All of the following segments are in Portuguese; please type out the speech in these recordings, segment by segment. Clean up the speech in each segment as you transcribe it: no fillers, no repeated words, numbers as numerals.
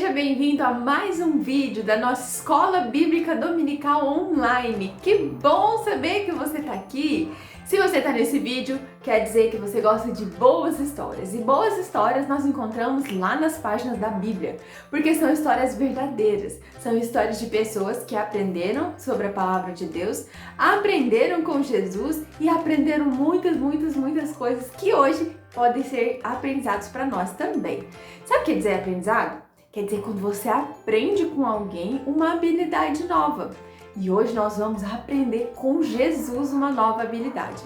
Seja bem-vindo a mais um vídeo da nossa Escola Bíblica Dominical Online. Que bom saber que você está aqui! Se você está nesse vídeo, quer dizer que você gosta de boas histórias. E boas histórias nós encontramos lá nas páginas da Bíblia, porque são histórias verdadeiras. São histórias de pessoas que aprenderam sobre a Palavra de Deus, aprenderam com Jesus e aprenderam muitas coisas que hoje podem ser aprendizados para nós também. Sabe o que quer dizer aprendizado? Quer dizer quando você aprende com alguém uma habilidade nova. E hoje nós vamos aprender com Jesus uma nova habilidade.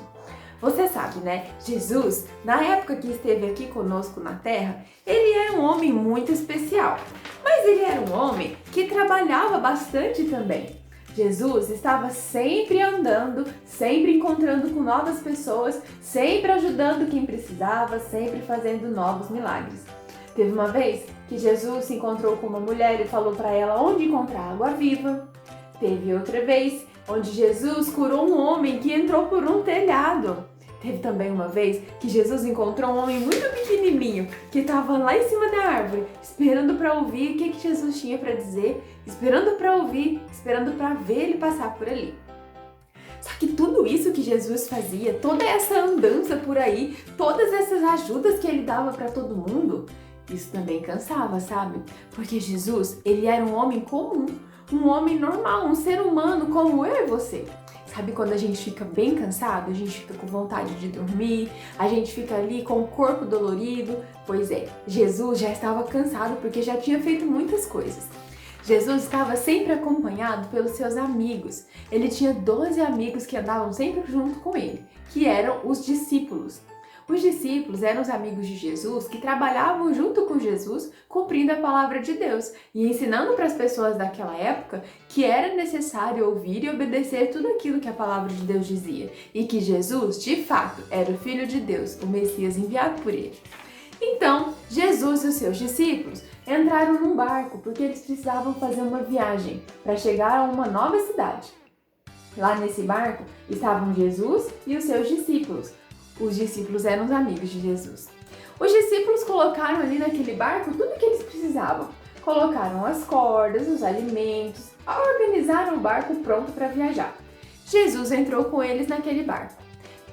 Você sabe, né? Jesus, na época que esteve aqui conosco na Terra, ele era um homem muito especial. Mas ele era um homem que trabalhava bastante também. Jesus estava sempre andando, sempre encontrando com novas pessoas, sempre ajudando quem precisava, sempre fazendo novos milagres. Teve uma vez que Jesus se encontrou com uma mulher e falou para ela onde encontrar água viva. Teve outra vez onde Jesus curou um homem que entrou por um telhado. Teve também uma vez que Jesus encontrou um homem muito pequenininho que estava lá em cima da árvore, esperando para ouvir o que Jesus tinha para dizer, esperando para ouvir, esperando para ver ele passar por ali. Só que tudo isso que Jesus fazia, toda essa andança por aí, todas essas ajudas que ele dava para todo mundo, isso também cansava, sabe? Porque Jesus, ele era um homem comum, um homem normal, um ser humano como eu e você. Sabe quando a gente fica bem cansado, a gente fica com vontade de dormir, a gente fica ali com o corpo dolorido? Pois é, Jesus já estava cansado porque já tinha feito muitas coisas. Jesus estava sempre acompanhado pelos seus amigos. Ele tinha 12 amigos que andavam sempre junto com ele, que eram os discípulos. Os discípulos eram os amigos de Jesus que trabalhavam junto com Jesus, cumprindo a palavra de Deus e ensinando para as pessoas daquela época que era necessário ouvir e obedecer tudo aquilo que a palavra de Deus dizia e que Jesus, de fato, era o Filho de Deus, o Messias enviado por ele. Então, Jesus e os seus discípulos entraram num barco porque eles precisavam fazer uma viagem para chegar a uma nova cidade. Lá nesse barco estavam Jesus e os seus discípulos. Os discípulos eram os amigos de Jesus. Os discípulos colocaram ali naquele barco tudo o que eles precisavam. Colocaram as cordas, os alimentos, organizaram o barco pronto para viajar. Jesus entrou com eles naquele barco.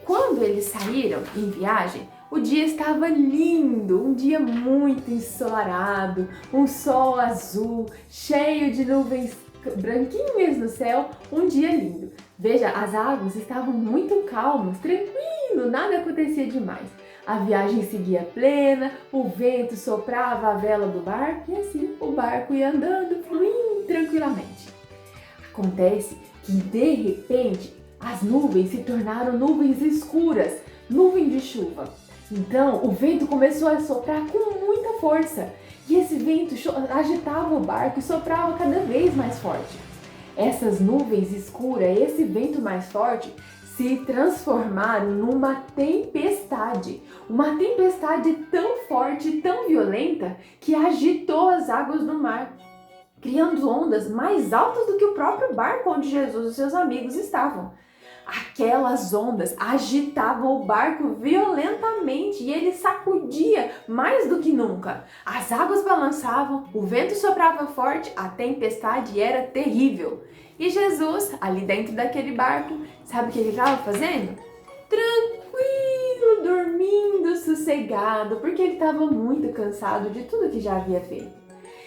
Quando eles saíram em viagem, o dia estava lindo, um dia muito ensolarado, um sol azul, cheio de nuvens branquinhas no céu, um dia lindo. Veja, as águas estavam muito calmas, tranquilo, nada acontecia demais. A viagem seguia plena, o vento soprava a vela do barco e assim o barco ia andando, fluindo tranquilamente. Acontece que de repente as nuvens se tornaram nuvens escuras, nuvem de chuva. Então o vento começou a soprar com muita força e esse vento agitava o barco e soprava cada vez mais forte. Essas nuvens escuras, esse vento mais forte, se transformaram numa tempestade. Uma tempestade tão forte, tão violenta, que agitou as águas do mar, criando ondas mais altas do que o próprio barco onde Jesus e seus amigos estavam. Aquelas ondas agitavam o barco violentamente e ele sacudia mais do que nunca. As águas balançavam, o vento soprava forte, a tempestade era terrível. E Jesus, ali dentro daquele barco, sabe o que ele estava fazendo? Tranquilo, dormindo, sossegado, porque ele estava muito cansado de tudo que já havia feito.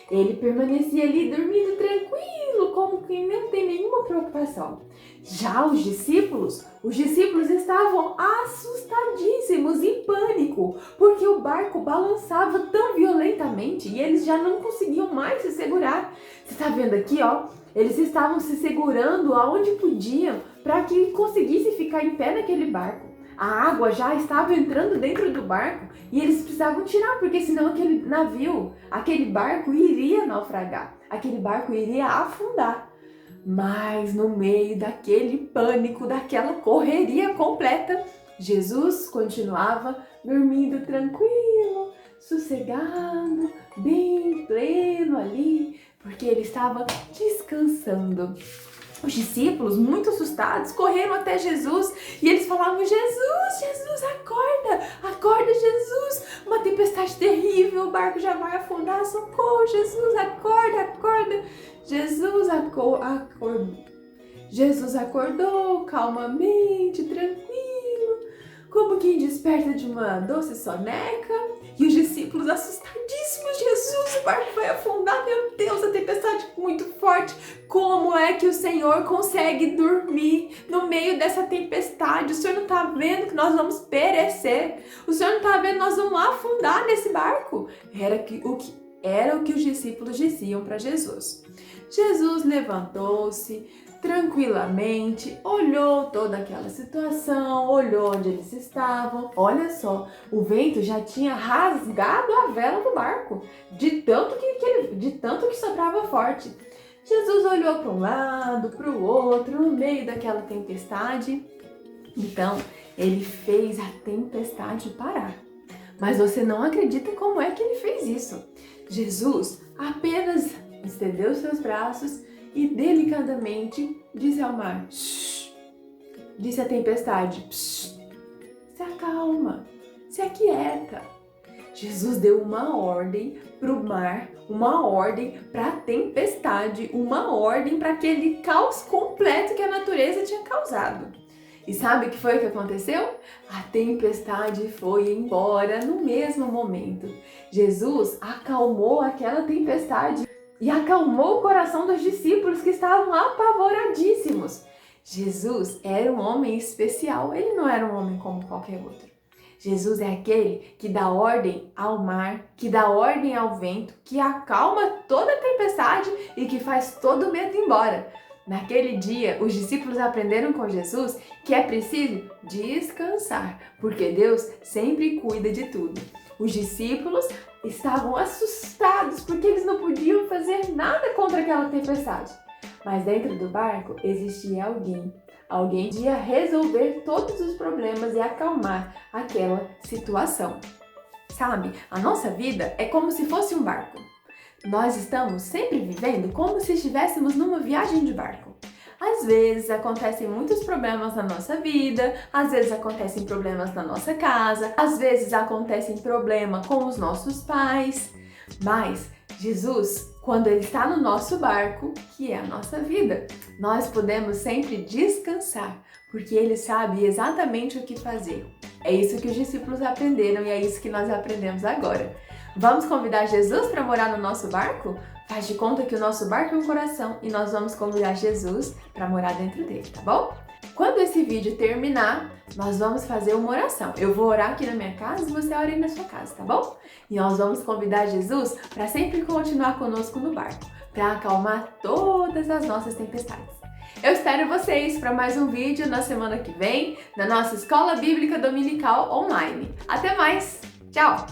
Ele permanecia ali dormindo tranquilo, como quem não tem nenhuma preocupação. Já os discípulos estavam assustadíssimos, em pânico, porque o barco balançava tão violentamente e eles já não conseguiam mais se segurar. Você está vendo aqui, ó? Eles estavam se segurando aonde podiam para que conseguisse ficar em pé naquele barco. A água já estava entrando dentro do barco e eles precisavam tirar, porque senão aquele navio, aquele barco iria naufragar, aquele barco iria afundar. Mas no meio daquele pânico, daquela correria completa, Jesus continuava dormindo tranquilo, sossegado, bem pleno ali, porque ele estava descansando. Os discípulos, muito assustados, correram até Jesus e eles falavam: Jesus, Jesus, acorda, acorda, Jesus, uma tempestade terrível, o barco já vai afundar, socorro, Jesus, acorda, acorda. Jesus acordou. Jesus acordou calmamente, tranquilo, como quem desperta de uma doce soneca. E os discípulos assustadíssimos: Jesus, o barco vai afundar, meu Deus, a tempestade é muito forte. Como é que o Senhor consegue dormir no meio dessa tempestade? O Senhor não está vendo que nós vamos perecer? O Senhor não está vendo que nós vamos afundar nesse barco? Era o que os discípulos diziam para Jesus. Jesus levantou-se tranquilamente, olhou toda aquela situação, olhou onde eles estavam. Olha só, o vento já tinha rasgado a vela do barco, de tanto que soprava forte. Jesus olhou para um lado, para o outro, no meio daquela tempestade. Então, ele fez a tempestade parar. Mas você não acredita como é que ele fez isso. Jesus apenas estendeu seus braços e delicadamente disse ao mar: shh, disse à tempestade: shh, se acalma, se aquieta. Jesus deu uma ordem para o mar, uma ordem para a tempestade, uma ordem para aquele caos completo que a natureza tinha causado. E sabe o que foi que aconteceu? A tempestade foi embora no mesmo momento. Jesus acalmou aquela tempestade e acalmou o coração dos discípulos que estavam apavoradíssimos. Jesus era um homem especial, ele não era um homem como qualquer outro. Jesus é aquele que dá ordem ao mar, que dá ordem ao vento, que acalma toda a tempestade e que faz todo o medo embora. Naquele dia, os discípulos aprenderam com Jesus que é preciso descansar, porque Deus sempre cuida de tudo. Os discípulos estavam assustados porque eles não podiam fazer nada contra aquela tempestade. Mas dentro do barco existia alguém que ia resolver todos os problemas e acalmar aquela situação. Sabe, a nossa vida é como se fosse um barco. Nós estamos sempre vivendo como se estivéssemos numa viagem de barco. Às vezes acontecem muitos problemas na nossa vida, às vezes acontecem problemas na nossa casa, às vezes acontecem problemas com os nossos pais. Mas Jesus, quando Ele está no nosso barco, que é a nossa vida, nós podemos sempre descansar, porque Ele sabe exatamente o que fazer. É isso que os discípulos aprenderam e é isso que nós aprendemos agora. Vamos convidar Jesus para morar no nosso barco? Faz de conta que o nosso barco é um coração e nós vamos convidar Jesus para morar dentro dele, tá bom? Quando esse vídeo terminar, nós vamos fazer uma oração. Eu vou orar aqui na minha casa e você ora aí na sua casa, tá bom? E nós vamos convidar Jesus para sempre continuar conosco no barco, para acalmar todas as nossas tempestades. Eu espero vocês para mais um vídeo na semana que vem, na nossa Escola Bíblica Dominical Online. Até mais! Tchau!